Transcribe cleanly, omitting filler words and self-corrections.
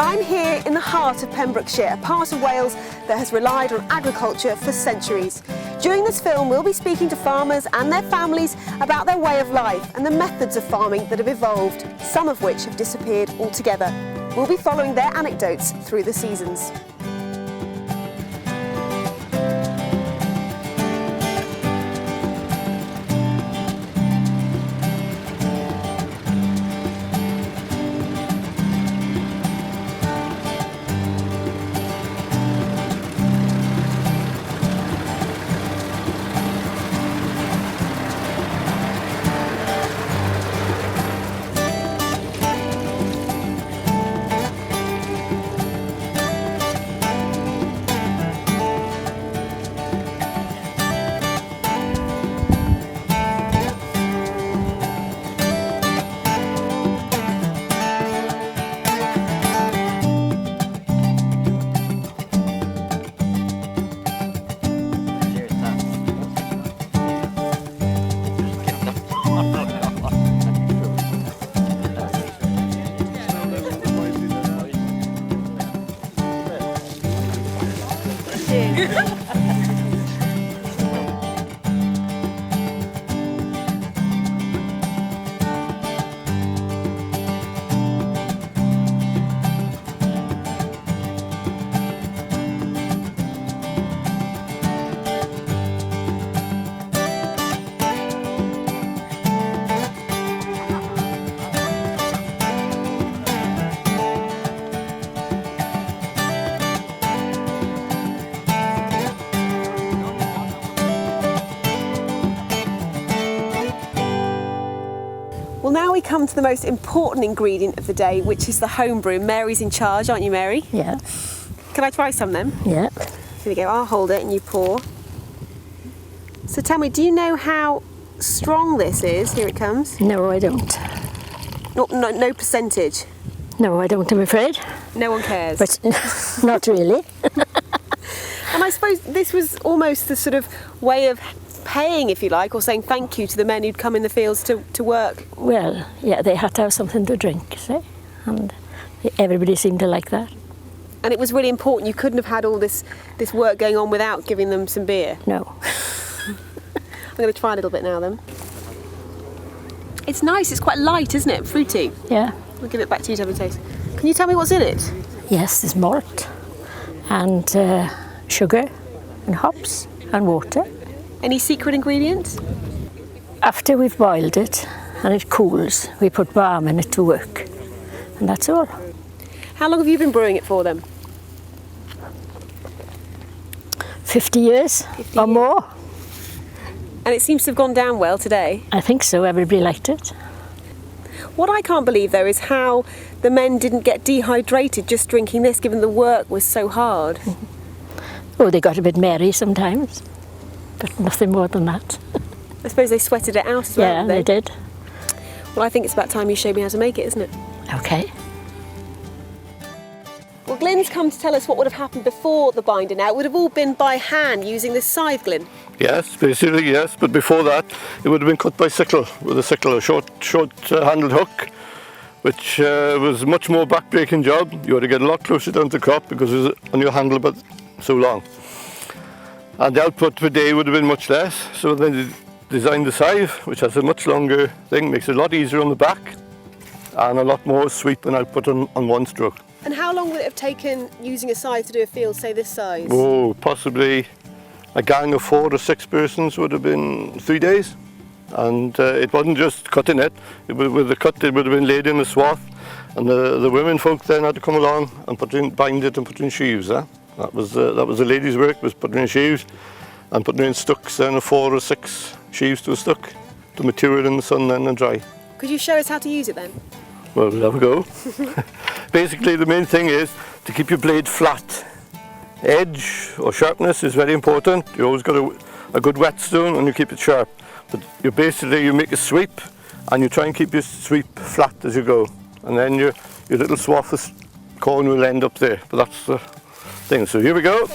I'm here in the heart of Pembrokeshire, a part of Wales that has relied on agriculture for centuries. During this film, we'll be speaking to farmers and their families about their way of life and the methods of farming that have evolved, some of which have disappeared altogether. We'll be following their anecdotes through the seasons. Well, now we come to the most important ingredient of the day, which is the home brew. Mary's in charge, aren't you, Mary? Yeah. Can I try some then? Yeah. Here we go, I'll hold it and you pour. So tell me, do you know how strong this is? Here it comes. No, I don't. No percentage? No, I don't, I'm afraid. No one cares? But not really. And I suppose this was almost the sort of way of paying, if you like, or saying thank you to the men who'd come in the fields to work. Well, yeah, they had to have something to drink, see? And everybody seemed to like that. And it was really important. You couldn't have had all this work going on without giving them some beer. No. I'm going to try a little bit now then. It's nice, it's quite light, isn't it? Fruity. Yeah. I'll give it back to you to have a taste. Can you tell me what's in it? Yes, there's malt and sugar and hops and water. Any secret ingredients? After we've boiled it and it cools, we put balm in it to work. And that's all. How long have you been brewing it for then? 50 years or more. And it seems to have gone down well today. I think so, everybody liked it. What I can't believe though is how the men didn't get dehydrated just drinking this, given the work was so hard. Oh, they got a bit merry sometimes, but nothing more than that. I suppose they sweated it out as well. Yeah, they did. Well, I think it's about time you showed me how to make it, isn't it? Okay. Well, Glyn's come to tell us what would have happened before the binder now. It would have all been by hand using this scythe, Glyn. Yes, basically yes, but before that it would have been cut by sickle, with a sickle, a short handled hook, which was a much more back-breaking job. You had to get a lot closer down to the crop because it was on your handle but so long. And the output per day would have been much less, so then they designed the scythe, which has a much longer thing, makes it a lot easier on the back and a lot more sweep and output on one stroke. And how long would it have taken using a scythe to do a field, say this size? Oh, possibly a gang of 4 or 6 persons would have been 3 days. And it wasn't just cutting it, with the cut it would have been laid in a swath, and the women folk then had to come along and bind it and put in sheaves. That was the ladies' work, was putting in sheaves and putting in stucks, then 4 or 6 sheaves to a stuck to mature it in the sun then and dry. Could you show us how to use it then? Well, we'll have a go. Basically the main thing is to keep your blade flat. Edge or sharpness is very important. You always got a good whetstone and you keep it sharp. But you make a sweep and you try and keep your sweep flat as you go. And then your little swath of corn will end up there. But that's the thing. So here we go.